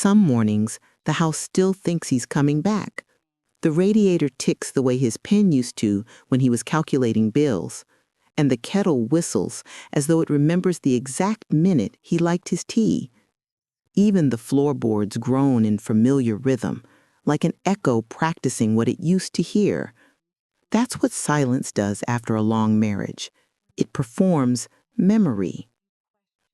Some mornings, the house still thinks he's coming back. The radiator ticks the way his pen used to when he was calculating bills, and the kettle whistles as though it remembers the exact minute he liked his tea. Even the floorboards groan in familiar rhythm, like an echo practicing what it used to hear. That's what silence does after a long marriage. It performs memory.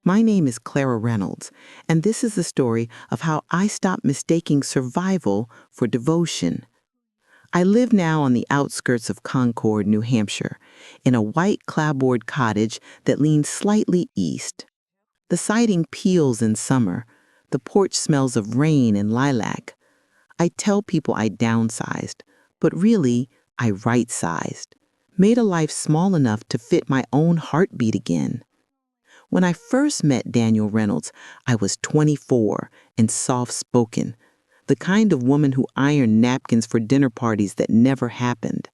My name is Clara Reynolds, and this is the story of how I stopped mistaking survival for devotion. I live now on the outskirts of Concord, New Hampshire, in a white clapboard cottage that leans slightly east. The siding peels in summer. The porch smells of rain and lilac. I tell people I downsized, but really, I right-sized, made a life small enough to fit my own heartbeat again. When I first met Daniel Reynolds, I was 24 and soft-spoken, the kind of woman who ironed napkins for dinner parties that never happened.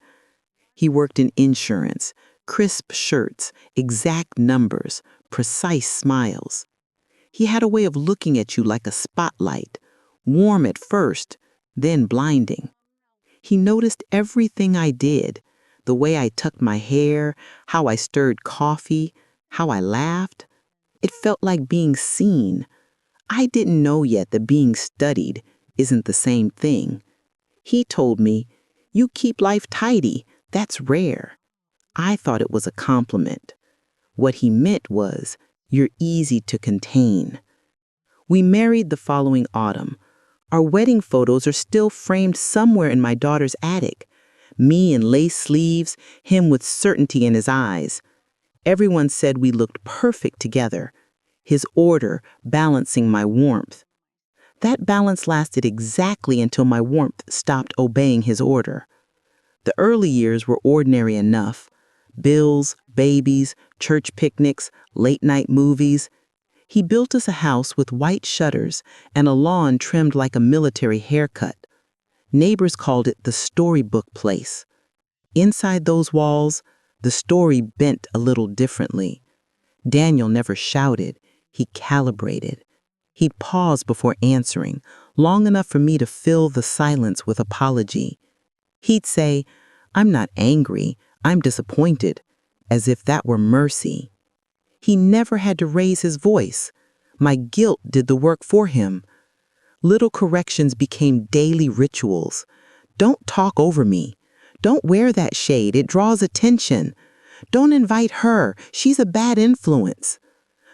He worked in insurance, crisp shirts, exact numbers, precise smiles. He had a way of looking at you like a spotlight, warm at first, then blinding. He noticed everything I did, the way I tucked my hair, how I stirred coffee, how I laughed. It felt like being seen. I didn't know yet that being studied isn't the same thing. He told me, "You keep life tidy, that's rare." I thought it was a compliment. What he meant was, "You're easy to contain." We married the following autumn. Our wedding photos are still framed somewhere in my daughter's attic. Me in lace sleeves, him with certainty in his eyes. Everyone said we looked perfect together. His order balancing my warmth. That balance lasted exactly until my warmth stopped obeying his order. The early years were ordinary enough. Bills, babies, church picnics, late-night movies. He built us a house with white shutters and a lawn trimmed like a military haircut. Neighbors called it the storybook place. Inside those walls, the story bent a little differently. Daniel never shouted. He calibrated. He'd pause before answering, long enough for me to fill the silence with apology. He'd say, "I'm not angry, I'm disappointed," as if that were mercy. He never had to raise his voice. My guilt did the work for him. Little corrections became daily rituals. "Don't talk over me. Don't wear that shade, it draws attention. Don't invite her, she's a bad influence."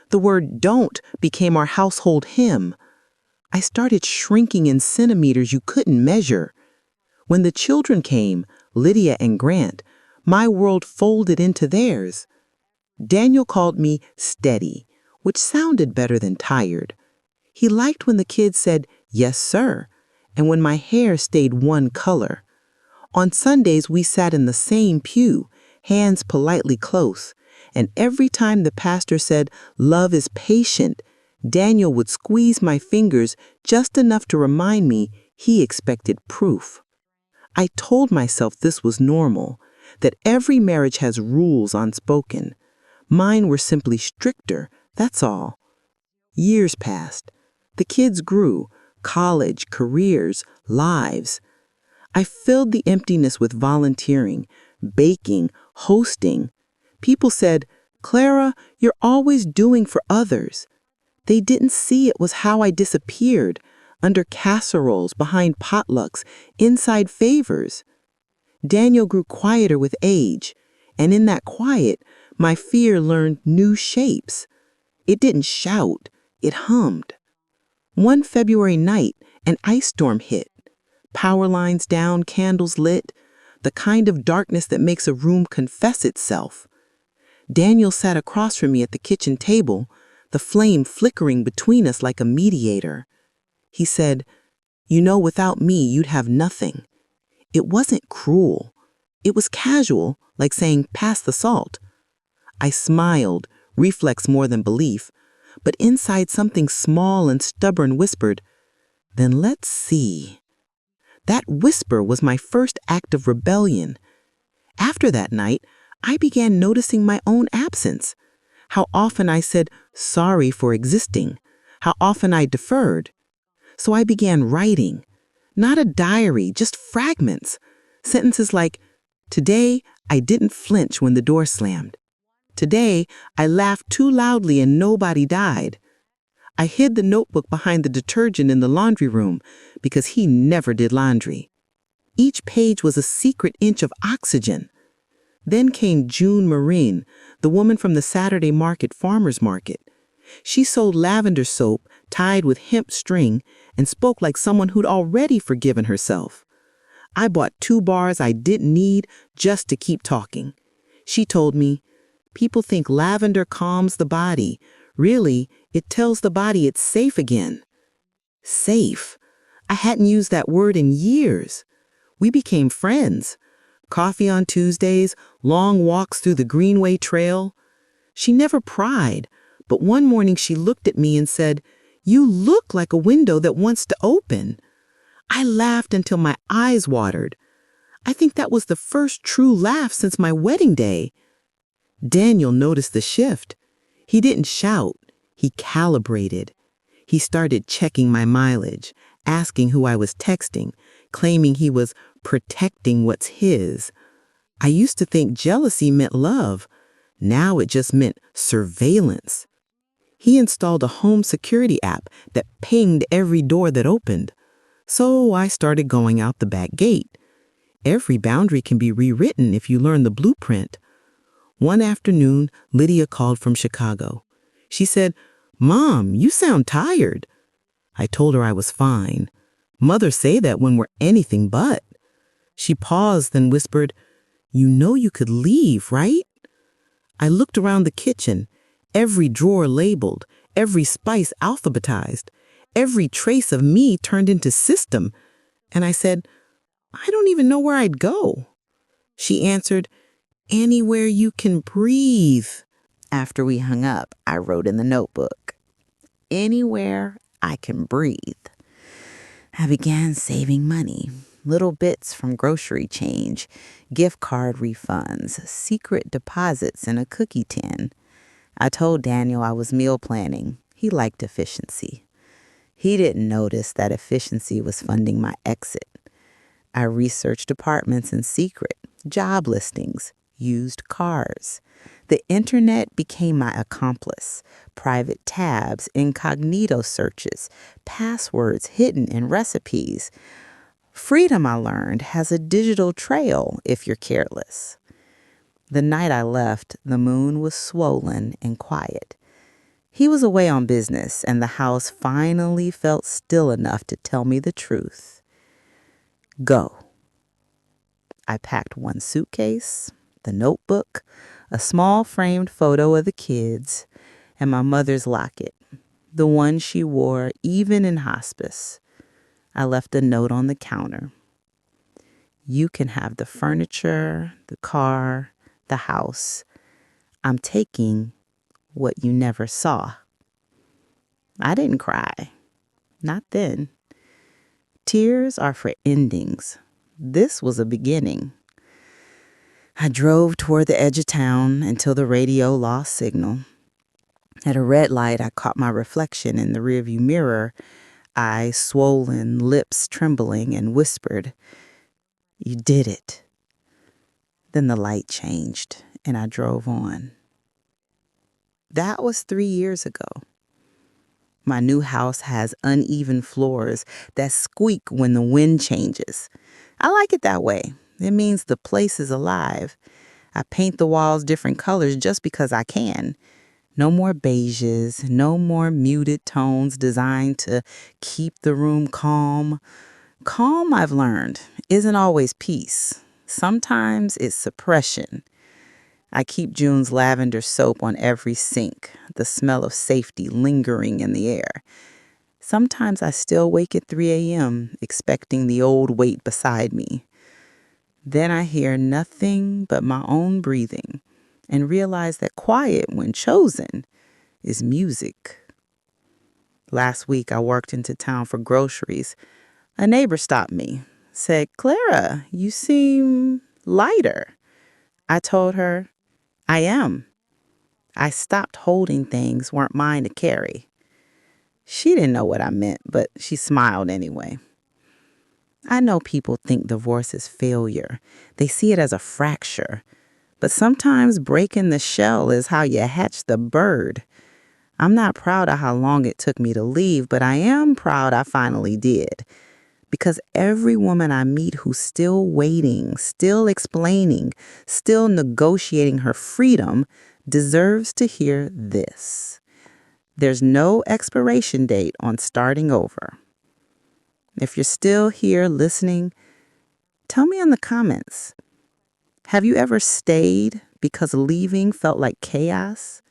The word "don't" became our household hymn. I started shrinking in centimeters you couldn't measure. When the children came, Lydia and Grant, my world folded into theirs. Daniel called me steady, which sounded better than tired. He liked when the kids said, "Yes, sir," and when my hair stayed one color. On Sundays, we sat in the same pew, hands politely close, and every time the pastor said, "Love is patient," Daniel would squeeze my fingers just enough to remind me he expected proof. I told myself this was normal, that every marriage has rules unspoken. Mine were simply stricter, that's all. Years passed. The kids grew, college, careers, lives. I filled the emptiness with volunteering, baking, hosting. People said, "Clara, you're always doing for others." They didn't see it was how I disappeared, under casseroles, behind potlucks, inside favors. Daniel grew quieter with age, and in that quiet, my fear learned new shapes. It didn't shout, it hummed. One February night, an ice storm hit. Power lines down, candles lit, the kind of darkness that makes a room confess itself. Daniel sat across from me at the kitchen table, the flame flickering between us like a mediator. He said, "You know, without me, you'd have nothing." It wasn't cruel. It was casual, like saying, "Pass the salt." I smiled, reflex more than belief, but inside something small and stubborn whispered, "Then let's see." That whisper was my first act of rebellion. After that night, I began noticing my own absence. How often I said sorry for existing. How often I deferred. So I began writing. Not a diary, just fragments. Sentences like, "Today, I didn't flinch when the door slammed. Today, I laughed too loudly and nobody died. I hid the notebook behind the detergent in the laundry room because he never did laundry." Each page was a secret inch of oxygen. Then came June Marine, the woman from the Saturday market farmer's market. She sold lavender soap tied with hemp string and spoke like someone who'd already forgiven herself. I bought 2 bars I didn't need just to keep talking. She told me, "People think lavender calms the body. Really, it tells the body it's safe again." Safe. I hadn't used that word in years. We became friends. Coffee on Tuesdays, long walks through the Greenway Trail. She never pried, but one morning she looked at me and said, "You look like a window that wants to open." I laughed until my eyes watered. I think that was the first true laugh since my wedding day. Daniel noticed the shift. He didn't shout, he calibrated. He started checking my mileage, asking who I was texting, claiming he was protecting what's his. I used to think jealousy meant love. Now it just meant surveillance. He installed a home security app that pinged every door that opened. So I started going out the back gate. Every boundary can be rewritten if you learn the blueprint. One afternoon, Lydia called from Chicago. She said, "Mom, you sound tired." I told her I was fine. Mothers say that when we're anything but. She paused, then whispered, "You know you could leave, right?" I looked around the kitchen, every drawer labeled, every spice alphabetized, every trace of me turned into system. And I said, "I don't even know where I'd go." She answered, "Anywhere you can breathe." After we hung up, I wrote in the notebook, "Anywhere I can breathe." I began saving money, little bits from grocery change, gift card refunds, secret deposits in a cookie tin. I told Daniel I was meal planning. He liked efficiency. He didn't notice that efficiency was funding my exit. I researched apartments in secret, job listings, used cars. The internet became my accomplice. Private tabs, incognito searches, passwords hidden in recipes. Freedom, I learned, has a digital trail if you're careless. The night I left, the moon was swollen and quiet. He was away on business, and the house finally felt still enough to tell me the truth. Go. I packed one suitcase, the notebook, a small framed photo of the kids, and my mother's locket, the one she wore even in hospice. I left a note on the counter. "You can have the furniture, the car, the house. I'm taking what you never saw." I didn't cry. Not then. Tears are for endings. This was a beginning. I drove toward the edge of town until the radio lost signal. At a red light, I caught my reflection in the rearview mirror, eyes swollen, lips trembling, and whispered, "You did it." Then the light changed, and I drove on. That was 3 years ago. My new house has uneven floors that squeak when the wind changes. I like it that way. It means the place is alive. I paint the walls different colors just because I can. No more beiges, no more muted tones designed to keep the room calm. Calm, I've learned, isn't always peace. Sometimes it's suppression. I keep June's lavender soap on every sink, the smell of safety lingering in the air. Sometimes I still wake at 3 a.m. expecting the old weight beside me. Then I hear nothing but my own breathing and realize that quiet, when chosen, is music. Last week, I walked into town for groceries. A neighbor stopped me, said, "Clara, you seem lighter." I told her, "I am. I stopped holding things weren't mine to carry." She didn't know what I meant, but she smiled anyway. I know people think divorce is failure. They see it as a fracture. But sometimes breaking the shell is how you hatch the bird. I'm not proud of how long it took me to leave, but I am proud I finally did. Because every woman I meet who's still waiting, still explaining, still negotiating her freedom deserves to hear this. There's no expiration date on starting over. If you're still here listening, tell me in the comments. Have you ever stayed because leaving felt like chaos?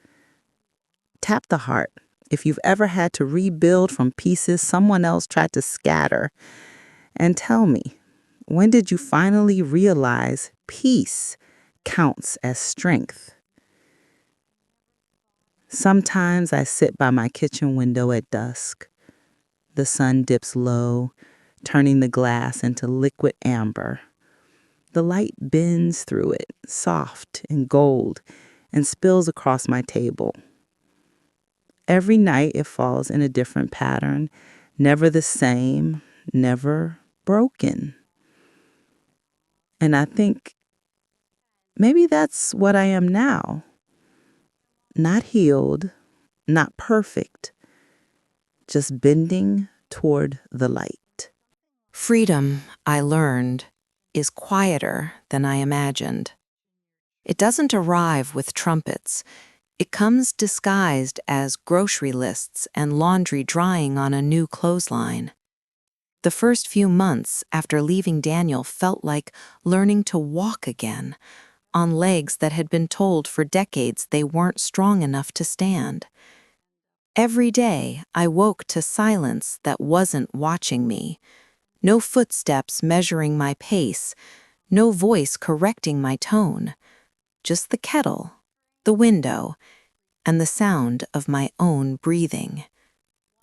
Tap the heart if you've ever had to rebuild from pieces someone else tried to scatter. And tell me, when did you finally realize peace counts as strength? Sometimes I sit by my kitchen window at dusk. The sun dips low, turning the glass into liquid amber. The light bends through it, soft and gold, and spills across my table. Every night it falls in a different pattern, never the same, never broken. And I think maybe that's what I am now. Not healed, not perfect, just bending toward the light. Freedom, I learned, is quieter than I imagined. It doesn't arrive with trumpets. It comes disguised as grocery lists and laundry drying on a new clothesline. The first few months after leaving Daniel felt like learning to walk again, on legs that had been told for decades they weren't strong enough to stand. Every day I woke to silence that wasn't watching me. No footsteps measuring my pace, no voice correcting my tone. Just the kettle, the window, and the sound of my own breathing.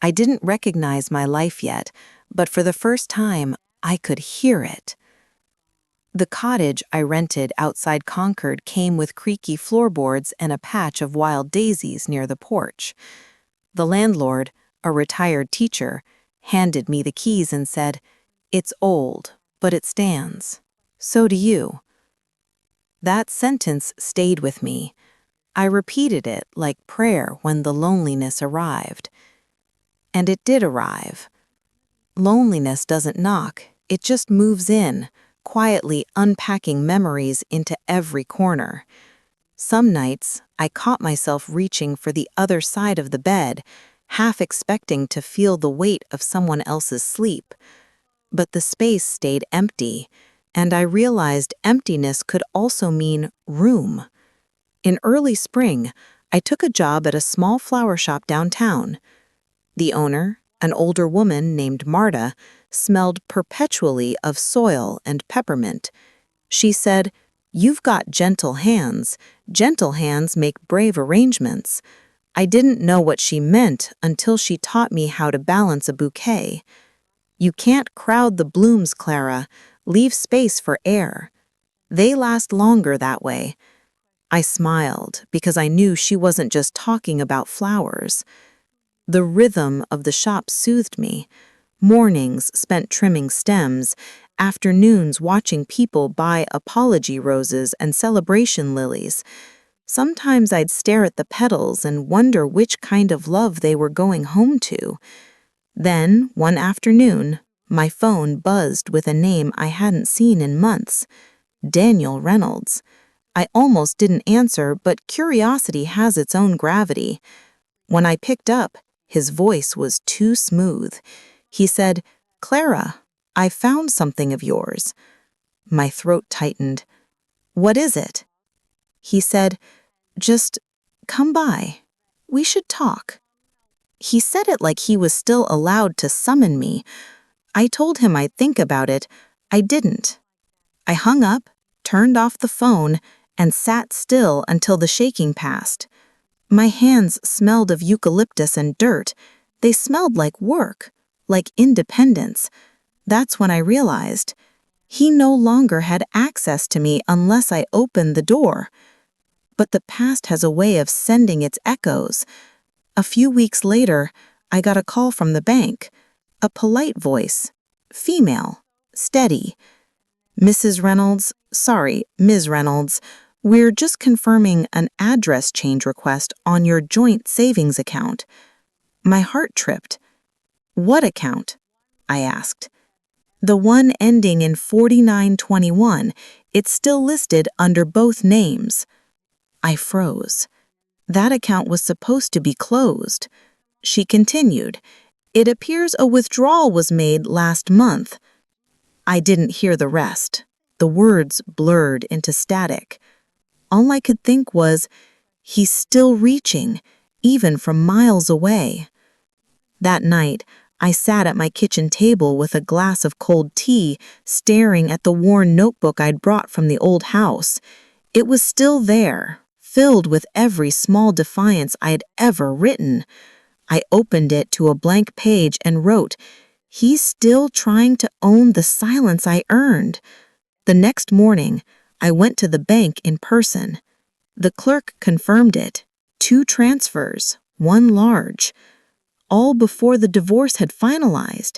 I didn't recognize my life yet, but for the first time, I could hear it. The cottage I rented outside Concord came with creaky floorboards and a patch of wild daisies near the porch. The landlord, a retired teacher, handed me the keys and said, "It's old, but it stands. So do you." That sentence stayed with me. I repeated it like prayer when the loneliness arrived. And it did arrive. Loneliness doesn't knock, it just moves in, quietly unpacking memories into every corner. Some nights, I caught myself reaching for the other side of the bed, half expecting to feel the weight of someone else's sleep. But the space stayed empty, and I realized emptiness could also mean room. In early spring, I took a job at a small flower shop downtown. The owner, an older woman named Marta, smelled perpetually of soil and peppermint. She said, "You've got gentle hands. Gentle hands make brave arrangements." I didn't know what she meant until she taught me how to balance a bouquet. "You can't crowd the blooms, Clara. Leave space for air. They last longer that way." I smiled because I knew she wasn't just talking about flowers. The rhythm of the shop soothed me. Mornings spent trimming stems, afternoons watching people buy apology roses and celebration lilies. Sometimes I'd stare at the petals and wonder which kind of love they were going home to. Then, one afternoon, my phone buzzed with a name I hadn't seen in months. Daniel Reynolds. I almost didn't answer, but curiosity has its own gravity. When I picked up, his voice was too smooth. He said, "Clara, I found something of yours." My throat tightened. "What is it?" He said, "Just come by. We should talk." He said it like he was still allowed to summon me. I told him I'd think about it. I didn't. I hung up, turned off the phone, and sat still until the shaking passed. My hands smelled of eucalyptus and dirt. They smelled like work, like independence. That's when I realized he no longer had access to me unless I opened the door. But the past has a way of sending its echoes. A few weeks later, I got a call from the bank. A polite voice. Female. Steady. Mrs. Reynolds, sorry, Ms. Reynolds, we're just confirming an address change request on your joint savings account. My heart tripped. What account? I asked. The one ending in 4921. It's still listed under both names. I froze. That account was supposed to be closed. She continued. It appears a withdrawal was made last month. I didn't hear the rest. The words blurred into static. All I could think was, he's still reaching, even from miles away. That night, I sat at my kitchen table with a glass of cold tea, staring at the worn notebook I'd brought from the old house. It was still there, filled with every small defiance I'd ever written. I opened it to a blank page and wrote, "He's still trying to own the silence I earned." The next morning, I went to the bank in person. The clerk confirmed it. 2 transfers, 1 large. All before the divorce had finalized.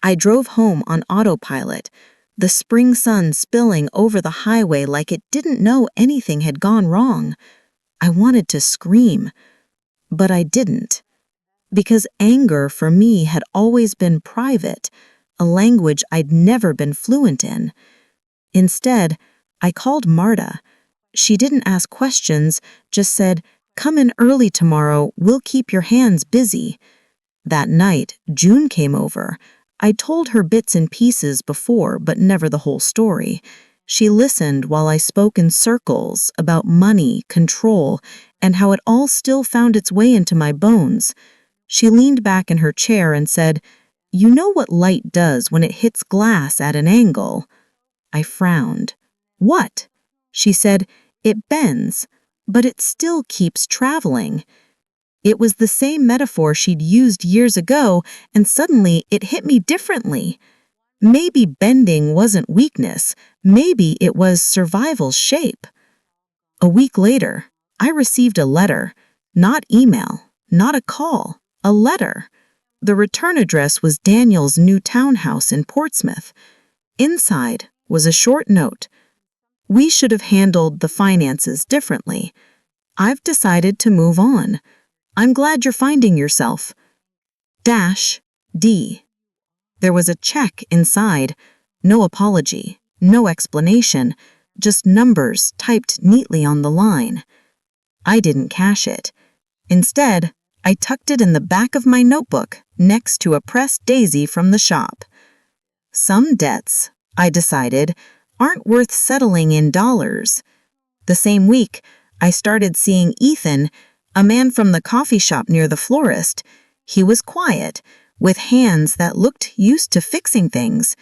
I drove home on autopilot, the spring sun spilling over the highway like it didn't know anything had gone wrong. I wanted to scream, but I didn't. Because anger for me had always been private, a language I'd never been fluent in. Instead, I called Marta. She didn't ask questions, just said, "Come in early tomorrow, we'll keep your hands busy." That night, June came over. I told her bits and pieces before, but never the whole story. She listened while I spoke in circles about money, control, and how it all still found its way into my bones. She leaned back in her chair and said, "You know what light does when it hits glass at an angle?" I frowned. "What?" She said, "It bends, but it still keeps traveling." It was the same metaphor she'd used years ago, and suddenly it hit me differently. Maybe bending wasn't weakness. Maybe it was survival's shape. A week later, I received a letter. Not email, not a call, a letter. The return address was Daniel's new townhouse in Portsmouth. Inside was a short note. "We should have handled the finances differently. I've decided to move on. I'm glad you're finding yourself. -D." There was a check inside. No apology, no explanation, just numbers typed neatly on the line. I didn't cash it. Instead, I tucked it in the back of my notebook next to a pressed daisy from the shop. Some debts, I decided, aren't worth settling in dollars. The same week, I started seeing Ethan, a man from the coffee shop near the florist. He was quiet, with hands that looked used to fixing things.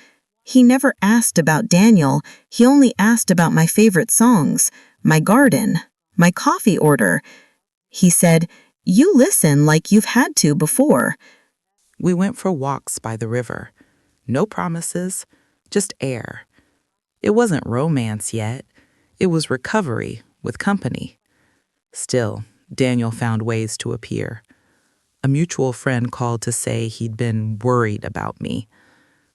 He never asked about Daniel, he only asked about my favorite songs, my garden, my coffee order. He said, "You listen like you've had to before." We went for walks by the river. No promises, just air. It wasn't romance yet. It was recovery with company. Still, Daniel found ways to appear. A mutual friend called to say he'd been worried about me.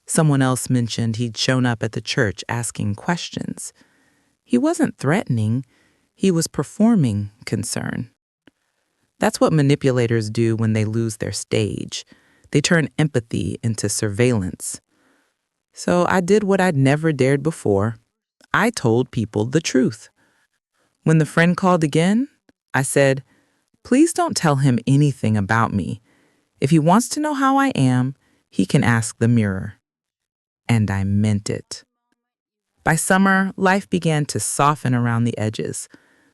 Someone else mentioned he'd shown up at the church asking questions. He wasn't threatening. He was performing concern. That's what manipulators do when they lose their stage. They turn empathy into surveillance. So I did what I'd never dared before. I told people the truth. When the friend called again, I said, "Please don't tell him anything about me. If he wants to know how I am, he can ask the mirror." And I meant it. By summer, life began to soften around the edges.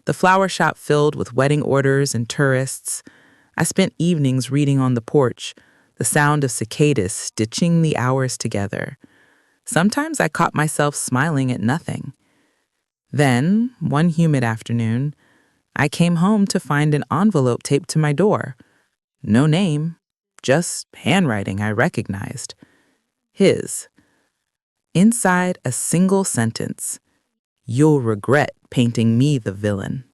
The flower shop filled with wedding orders and tourists. I spent evenings reading on the porch, the sound of cicadas stitching the hours together. Sometimes I caught myself smiling at nothing. Then, one humid afternoon, I came home to find an envelope taped to my door. No name, just handwriting I recognized. His. Inside a single sentence, "You'll regret painting me the villain."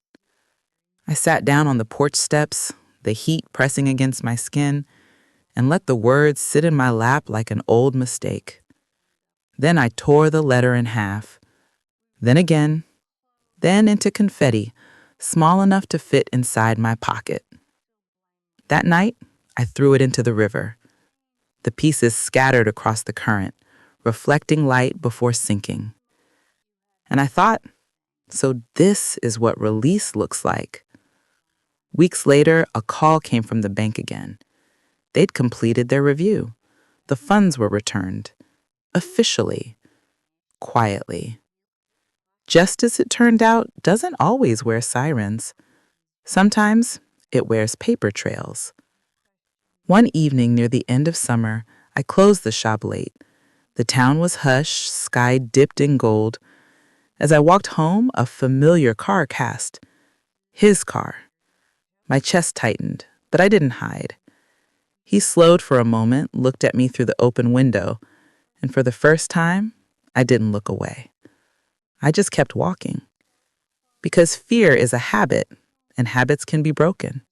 I sat down on the porch steps, the heat pressing against my skin, and let the words sit in my lap like an old mistake. Then I tore the letter in half. Then again, then into confetti, small enough to fit inside my pocket. That night, I threw it into the river. The pieces scattered across the current, reflecting light before sinking. And I thought, so this is what release looks like. Weeks later, a call came from the bank again. They'd completed their review. The funds were returned. Officially. Quietly. Justice, it turned out, doesn't always wear sirens. Sometimes it wears paper trails. One evening near the end of summer, I closed the shop late. The town was hushed, sky dipped in gold. As I walked home, a familiar car passed. His car. My chest tightened, but I didn't hide. He slowed for a moment, looked at me through the open window, and for the first time, I didn't look away. I just kept walking. Because fear is a habit, and habits can be broken.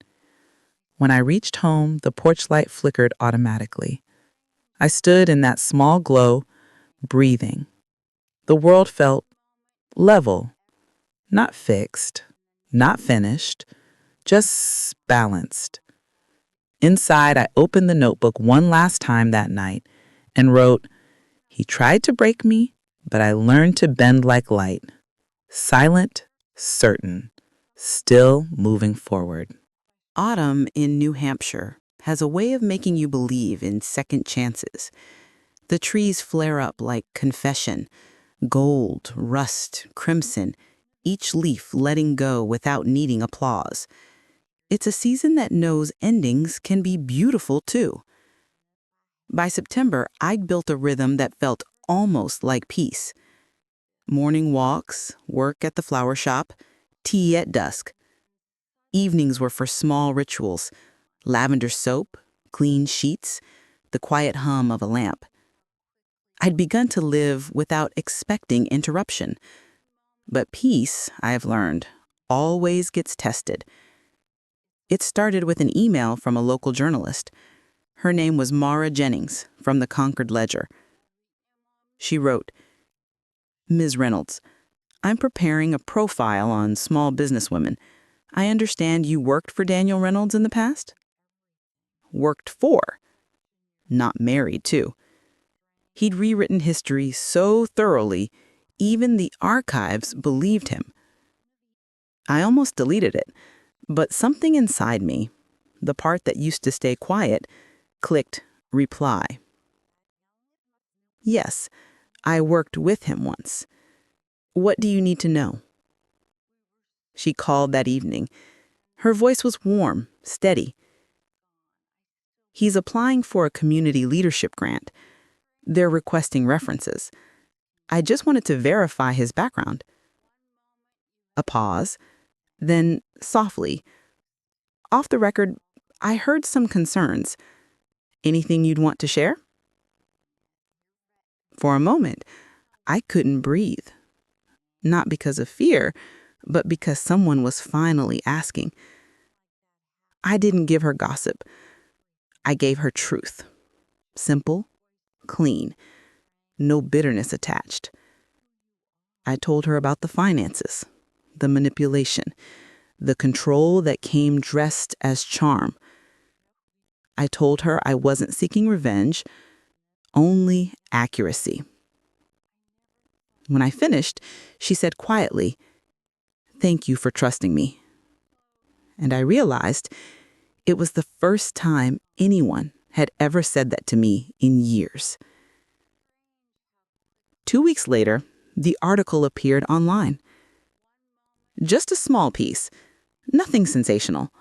When I reached home, the porch light flickered automatically. I stood in that small glow, breathing. The world felt level, not fixed, not finished, just balanced. Inside, I opened the notebook one last time that night and wrote, "He tried to break me, but I learned to bend like light. Silent, certain, still moving forward." Autumn in New Hampshire has a way of making you believe in second chances. The trees flare up like confession, gold, rust, crimson, each leaf letting go without needing applause. It's a season that knows endings can be beautiful too. By September, I'd built a rhythm that felt almost like peace. Morning walks, work at the flower shop, tea at dusk. Evenings were for small rituals, lavender soap, clean sheets, the quiet hum of a lamp. I'd begun to live without expecting interruption. But peace, I've learned, always gets tested. It started with an email from a local journalist. Her name was Mara Jennings from the Concord Ledger. She wrote, "Ms. Reynolds, I'm preparing a profile on small businesswomen. I understand you worked for Daniel Reynolds in the past?" Worked for. Not married, too. He'd rewritten history so thoroughly, even the archives believed him. I almost deleted it, but something inside me, the part that used to stay quiet, clicked reply. "Yes, I worked with him once. What do you need to know?" She called that evening. Her voice was warm, steady. "He's applying for a community leadership grant. They're requesting references. I just wanted to verify his background." A pause, then softly, "Off the record, I heard some concerns. Anything you'd want to share?" For a moment, I couldn't breathe. Not because of fear, but because someone was finally asking. I didn't give her gossip. I gave her truth. Simple, clean, no bitterness attached. I told her about the finances, the manipulation, the control that came dressed as charm. I told her I wasn't seeking revenge, only accuracy. When I finished, she said quietly, "Thank you for trusting me." And I realized it was the first time anyone had ever said that to me in years. 2 weeks later, the article appeared online. Just a small piece, nothing sensational.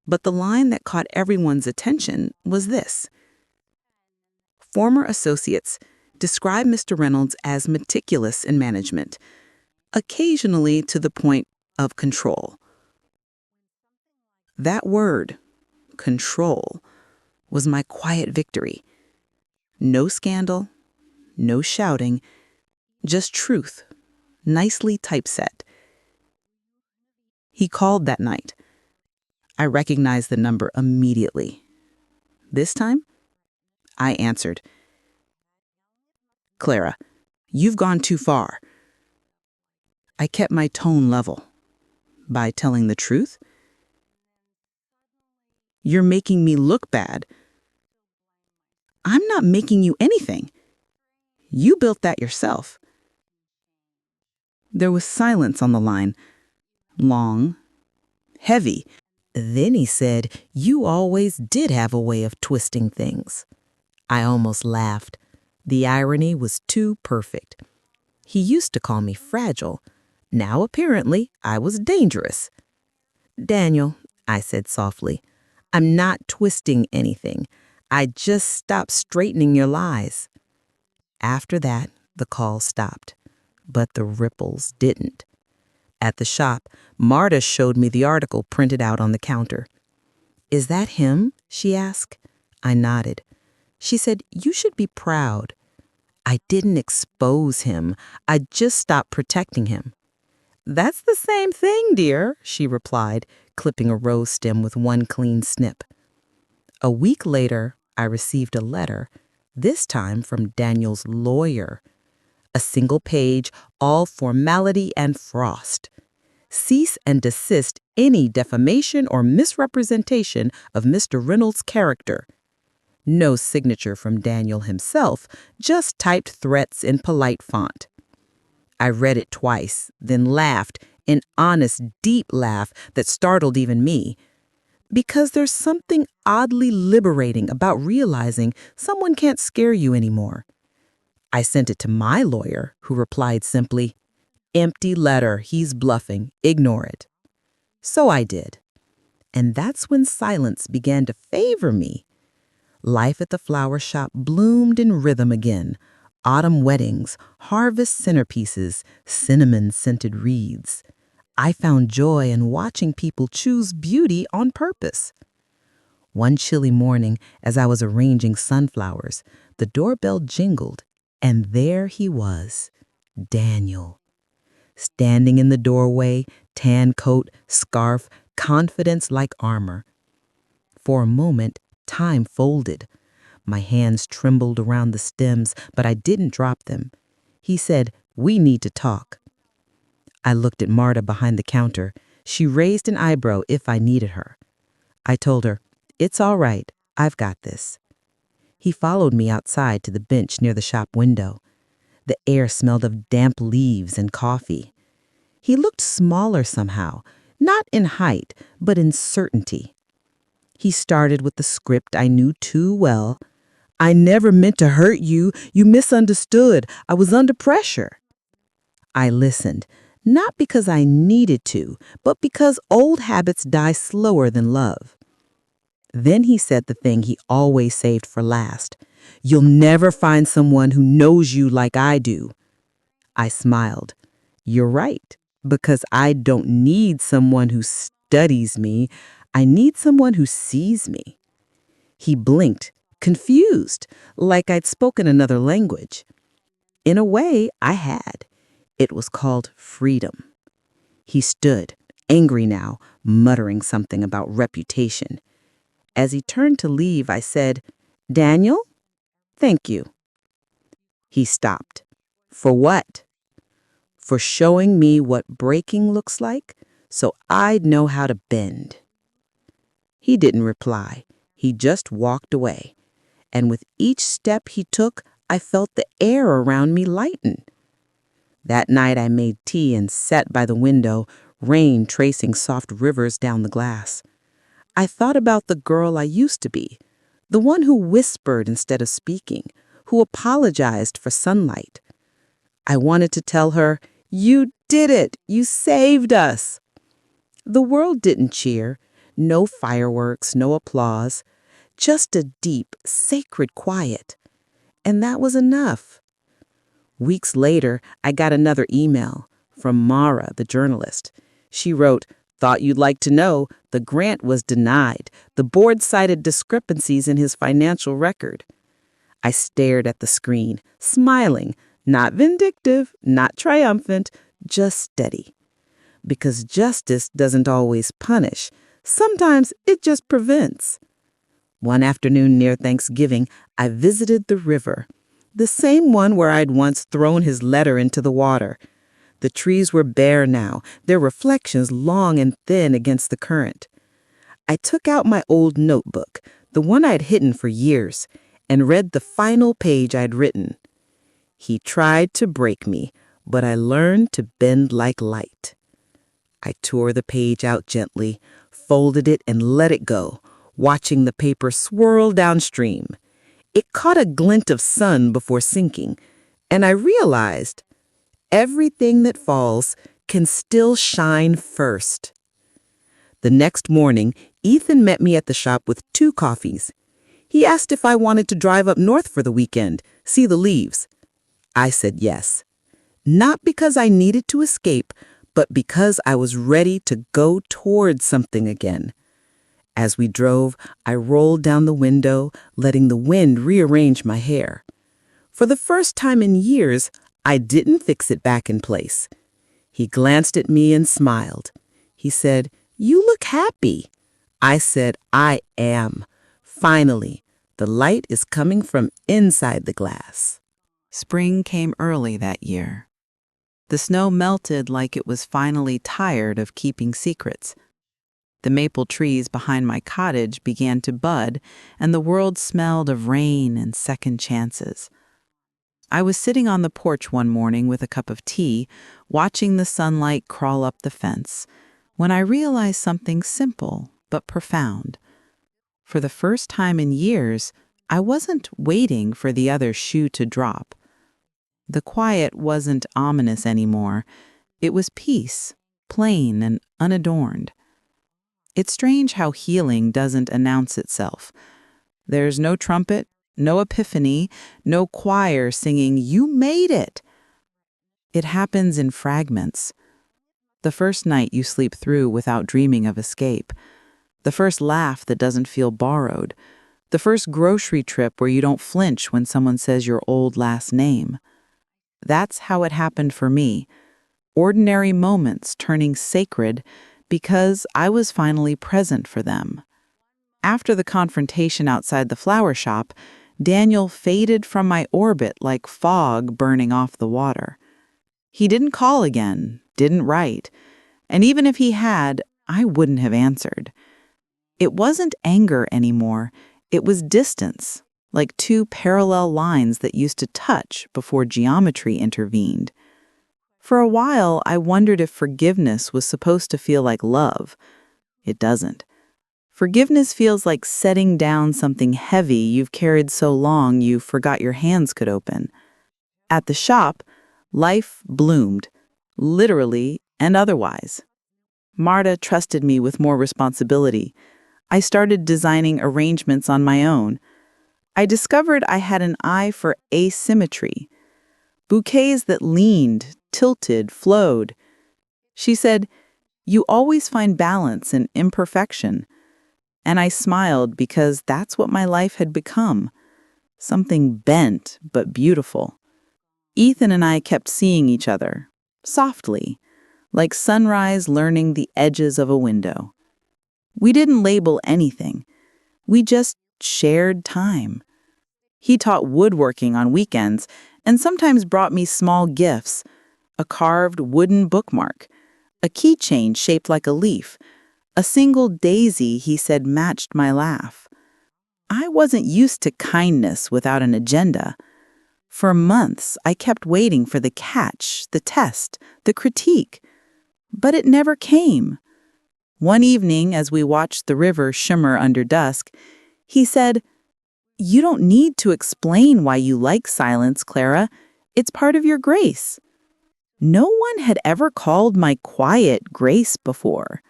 But the line that caught everyone's attention was this: "Former associates describe Mr. Reynolds as meticulous in management, occasionally to the point of control." That word, control, was my quiet victory. No scandal, no shouting, just truth, nicely typeset. He called that night. I recognized the number immediately. This time, I answered, Clara, you've gone too far. I kept my tone level. By telling the truth? You're making me look bad. I'm not making you anything. You built that yourself. There was silence on the line. Long, heavy. Then he said, "You always did have a way of twisting things." I almost laughed. The irony was too perfect. He used to call me fragile. Now apparently I was dangerous. "Daniel," I said softly, "I'm not twisting anything. I just stopped straightening your lies." After that, the call stopped, but the ripples didn't. At the shop, Marta showed me the article printed out on the counter. "Is that him?" she asked. I nodded. She said, "You should be proud." I didn't expose him. I just stopped protecting him. "That's the same thing, dear," she replied, clipping a rose stem with one clean snip. A week later, I received a letter, this time from Daniel's lawyer. A single page, all formality and frost. Cease and desist any defamation or misrepresentation of Mr. Reynolds' character. No signature from Daniel himself, just typed threats in polite font. I read it twice, then laughed, an honest, deep laugh that startled even me. Because there's something oddly liberating about realizing someone can't scare you anymore. I sent it to my lawyer, who replied simply, "Empty letter, he's bluffing, ignore it." So I did. And that's when silence began to favor me. Life at the flower shop bloomed in rhythm again. Autumn weddings, harvest centerpieces, cinnamon-scented wreaths. I found joy in watching people choose beauty on purpose. One chilly morning, as I was arranging sunflowers, the doorbell jingled, and there he was, Daniel. Standing in the doorway, tan coat, scarf, confidence like armor. For a moment, time folded. My hands trembled around the stems, but I didn't drop them. He said, "We need to talk." I looked at Marta behind the counter. She raised an eyebrow if I needed her. I told her, "It's all right. I've got this." He followed me outside to the bench near the shop window. The air smelled of damp leaves and coffee. He looked smaller somehow, not in height, but in certainty. He started with the script I knew too well. "I never meant to hurt you. You misunderstood. I was under pressure." I listened, not because I needed to, but because old habits die slower than love. Then he said the thing he always saved for last. "You'll never find someone who knows you like I do." I smiled. "You're right, because I don't need someone who studies me. I need someone who sees me." He blinked, confused, like I'd spoken another language. In a way, I had. It was called freedom. He stood, angry now, muttering something about reputation. As he turned to leave, I said, "Daniel, thank you." He stopped. "For what?" "For showing me what breaking looks like, so I'd know how to bend." He didn't reply. He just walked away. And with each step he took, I felt the air around me lighten. That night I made tea and sat by the window, rain tracing soft rivers down the glass. I thought about the girl I used to be, the one who whispered instead of speaking, who apologized for sunlight. I wanted to tell her, "You did it! You saved us!" The world didn't cheer. No fireworks, no applause. Just a deep, sacred quiet. And that was enough. Weeks later, I got another email from Mara, the journalist. She wrote, "Thought you'd like to know, the grant was denied. The board cited discrepancies in his financial record." I stared at the screen, smiling, not vindictive, not triumphant, just steady. Because justice doesn't always punish. Sometimes it just prevents. One afternoon near Thanksgiving, I visited the river, the same one where I'd once thrown his letter into the water. The trees were bare now, their reflections long and thin against the current. I took out my old notebook, the one I'd hidden for years, and read the final page I'd written. He tried to break me, but I learned to bend like light. I tore the page out gently, folded it, and let it go, watching the paper swirl downstream. It caught a glint of sun before sinking, and I realized everything that falls can still shine first. The next morning, Ethan met me at the shop with 2 coffees. He asked if I wanted to drive up north for the weekend, see the leaves. I said yes. Not because I needed to escape, but because I was ready to go toward something again. As we drove, I rolled down the window, letting the wind rearrange my hair. For the first time in years, I didn't fix it back in place. He glanced at me and smiled. He said, "You look happy." I said, "I am. Finally, the light is coming from inside the glass." Spring came early that year. The snow melted like it was finally tired of keeping secrets. The maple trees behind my cottage began to bud, and the world smelled of rain and second chances. I was sitting on the porch one morning with a cup of tea, watching the sunlight crawl up the fence, when I realized something simple but profound. For the first time in years, I wasn't waiting for the other shoe to drop. The quiet wasn't ominous anymore. It was peace, plain and unadorned. It's strange how healing doesn't announce itself. There's no trumpet, no epiphany, no choir singing, "You made it!" It happens in fragments. The first night you sleep through without dreaming of escape. The first laugh that doesn't feel borrowed. The first grocery trip where you don't flinch when someone says your old last name. That's how it happened for me. Ordinary moments turning sacred because I was finally present for them. After the confrontation outside the flower shop, Daniel faded from my orbit like fog burning off the water. He didn't call again, didn't write, and even if he had, I wouldn't have answered. It wasn't anger anymore, it was distance, like 2 parallel lines that used to touch before geometry intervened. For a while, I wondered if forgiveness was supposed to feel like love. It doesn't. Forgiveness feels like setting down something heavy you've carried so long you forgot your hands could open. At the shop, life bloomed, literally and otherwise. Marta trusted me with more responsibility. I started designing arrangements on my own. I discovered I had an eye for asymmetry. Bouquets that leaned, tilted, flowed. She said, "You always find balance in imperfection." And I smiled because that's what my life had become. Something bent but beautiful. Ethan and I kept seeing each other, softly, like sunrise learning the edges of a window. We didn't label anything. We just shared time. He taught woodworking on weekends and sometimes brought me small gifts, a carved wooden bookmark, a keychain shaped like a leaf, a single daisy he said matched my laugh. I wasn't used to kindness without an agenda. For months, I kept waiting for the catch, the test, the critique. But it never came. One evening, as we watched the river shimmer under dusk, he said, "You don't need to explain why you like silence, Clara. It's part of your grace." No one had ever called my quiet grace before.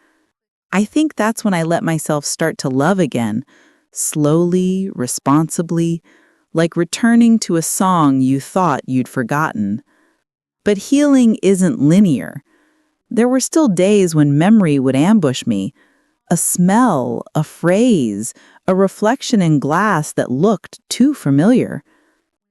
I think that's when I let myself start to love again, slowly, responsibly, like returning to a song you thought you'd forgotten. But healing isn't linear. There were still days when memory would ambush me. A smell, a phrase, a reflection in glass that looked too familiar.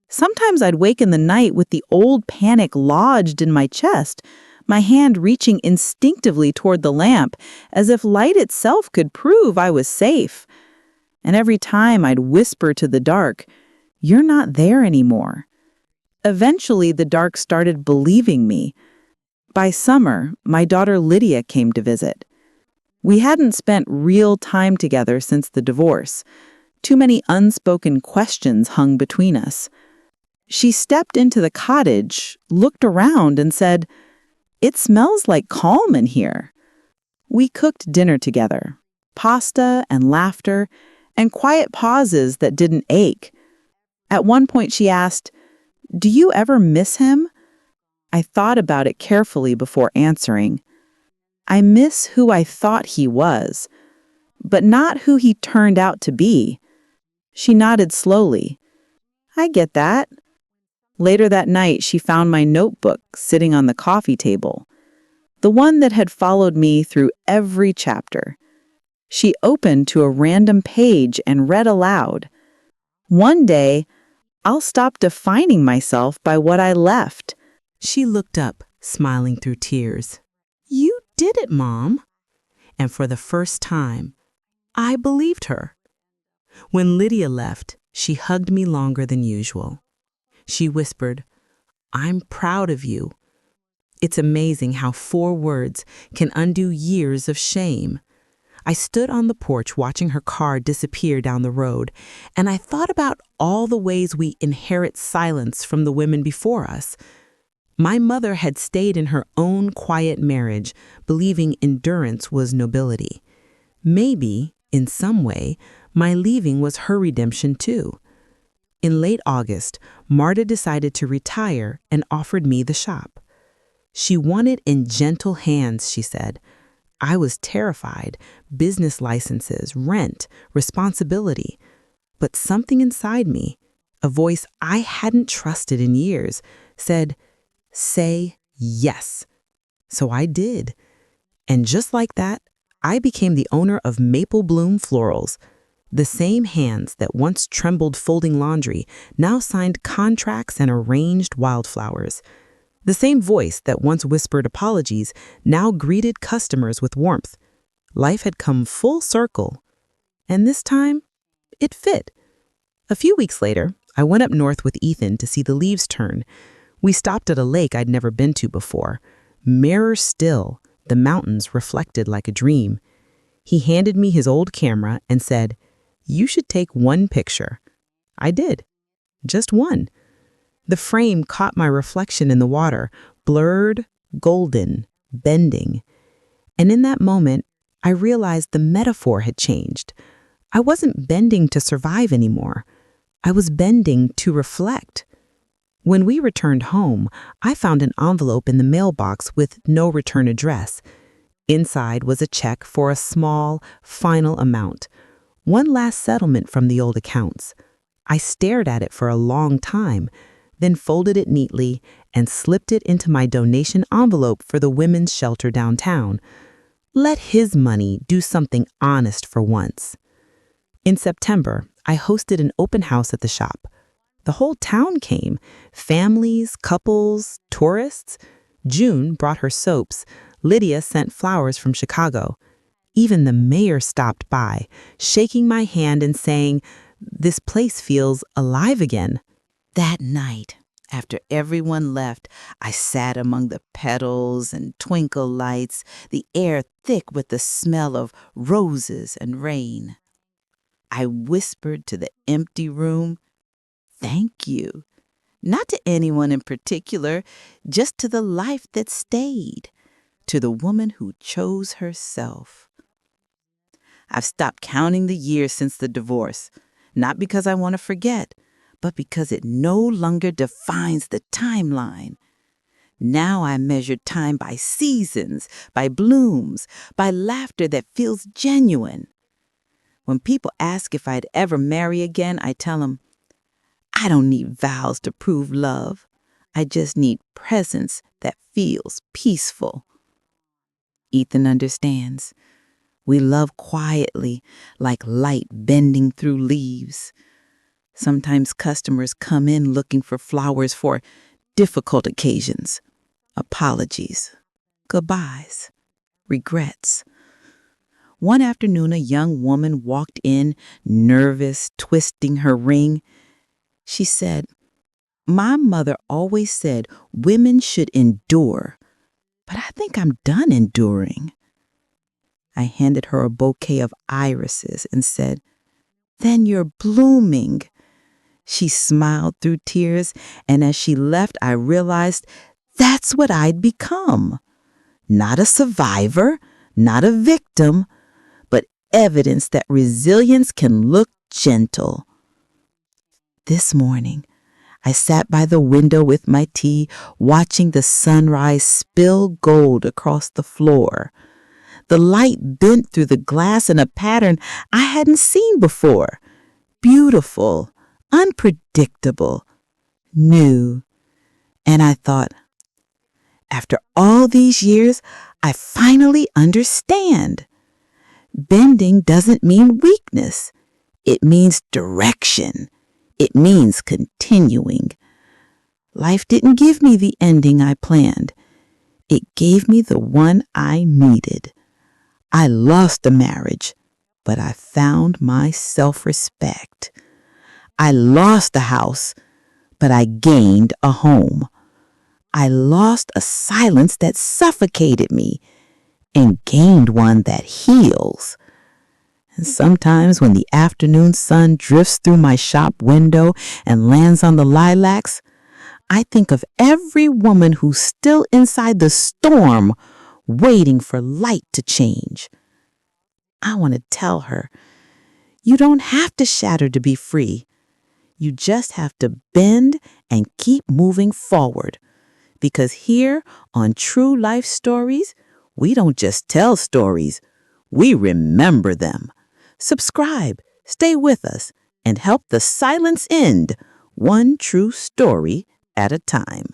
Sometimes I'd wake in the night with the old panic lodged in my chest, my hand reaching instinctively toward the lamp, as if light itself could prove I was safe. and every time I'd whisper to the dark, "You're not there anymore." Eventually, the dark started believing me. By summer, my daughter Lydia came to visit. We hadn't spent real time together since the divorce. Too many unspoken questions hung between us. She stepped into the cottage, looked around, and said, "It smells like calm in here." We cooked dinner together, pasta and laughter, and quiet pauses that didn't ache. At one point she asked, "Do you ever miss him?" I thought about it carefully before answering. I miss who I thought he was, but not who he turned out to be. She nodded slowly. "I get that." Later that night, she found my notebook sitting on the coffee table, the one that had followed me through every chapter. She opened to a random page and read aloud, "One day, I'll stop defining myself by what I left." She looked up, smiling through tears. "You did it, Mom." And for the first time, I believed her. When Lydia left, she hugged me longer than usual. She whispered, "I'm proud of you." It's amazing how 4 words can undo years of shame. I stood on the porch watching her car disappear down the road, and I thought about all the ways we inherit silence from the women before us. My mother had stayed in her own quiet marriage, believing endurance was nobility. Maybe, in some way, my leaving was her redemption too. In late August, Marta decided to retire and offered me the shop. She won it in gentle hands, she said. I was terrified. Business licenses, rent, responsibility. But something inside me, a voice I hadn't trusted in years, said, "Say yes." So I did. And just like that, I became the owner of Maple Bloom Florals. The same hands that once trembled folding laundry now signed contracts and arranged wildflowers. The same voice that once whispered apologies now greeted customers with warmth. Life had come full circle. And this time, it fit. A few weeks later, I went up north with Ethan to see the leaves turn. We stopped at a lake I'd never been to before. Mirror still, the mountains reflected like a dream. He handed me his old camera and said, "You should take one picture." I did. Just one. The frame caught my reflection in the water, blurred, golden, bending. And in that moment, I realized the metaphor had changed. I wasn't bending to survive anymore. I was bending to reflect. When we returned home, I found an envelope in the mailbox with no return address. Inside was a check for a small, final amount. One last settlement from the old accounts. I stared at it for a long time, then folded it neatly and slipped it into my donation envelope for the women's shelter downtown. Let his money do something honest for once. In September, I hosted an open house at the shop. The whole town came, families, couples, tourists. June brought her soaps. Lydia sent flowers from Chicago. Even the mayor stopped by, shaking my hand and saying, "This place feels alive again." That night, after everyone left, I sat among the petals and twinkle lights, the air thick with the smell of roses and rain. I whispered to the empty room, "Thank you." Not to anyone in particular, just to the life that stayed, to the woman who chose herself. I've stopped counting the years since the divorce, not because I want to forget, but because it no longer defines the timeline. Now I measure time by seasons, by blooms, by laughter that feels genuine. When people ask if I'd ever marry again, I tell them, I don't need vows to prove love. I just need presence that feels peaceful. Ethan understands. We love quietly, like light bending through leaves. Sometimes customers come in looking for flowers for difficult occasions, apologies, goodbyes, regrets. One afternoon, a young woman walked in, nervous, twisting her ring. She said, "My mother always said women should endure, but I think I'm done enduring." I handed her a bouquet of irises and said, "Then you're blooming." She smiled through tears, and as she left, I realized that's what I'd become. Not a survivor, not a victim, but evidence that resilience can look gentle. This morning, I sat by the window with my tea, watching the sunrise spill gold across the floor. The light bent through the glass in a pattern I hadn't seen before. Beautiful, unpredictable, new. And I thought, after all these years, I finally understand. Bending doesn't mean weakness. It means direction. It means continuing. Life didn't give me the ending I planned. It gave me the one I needed. I lost a marriage, but I found my self-respect. I lost a house, but I gained a home. I lost a silence that suffocated me and gained one that heals. And sometimes when the afternoon sun drifts through my shop window and lands on the lilacs, I think of every woman who's still inside the storm, waiting for light to change. I want to tell her, you don't have to shatter to be free. You just have to bend and keep moving forward. Because here on True Life Stories, we don't just tell stories, we remember them. Subscribe, stay with us, and help the silence end, one true story at a time.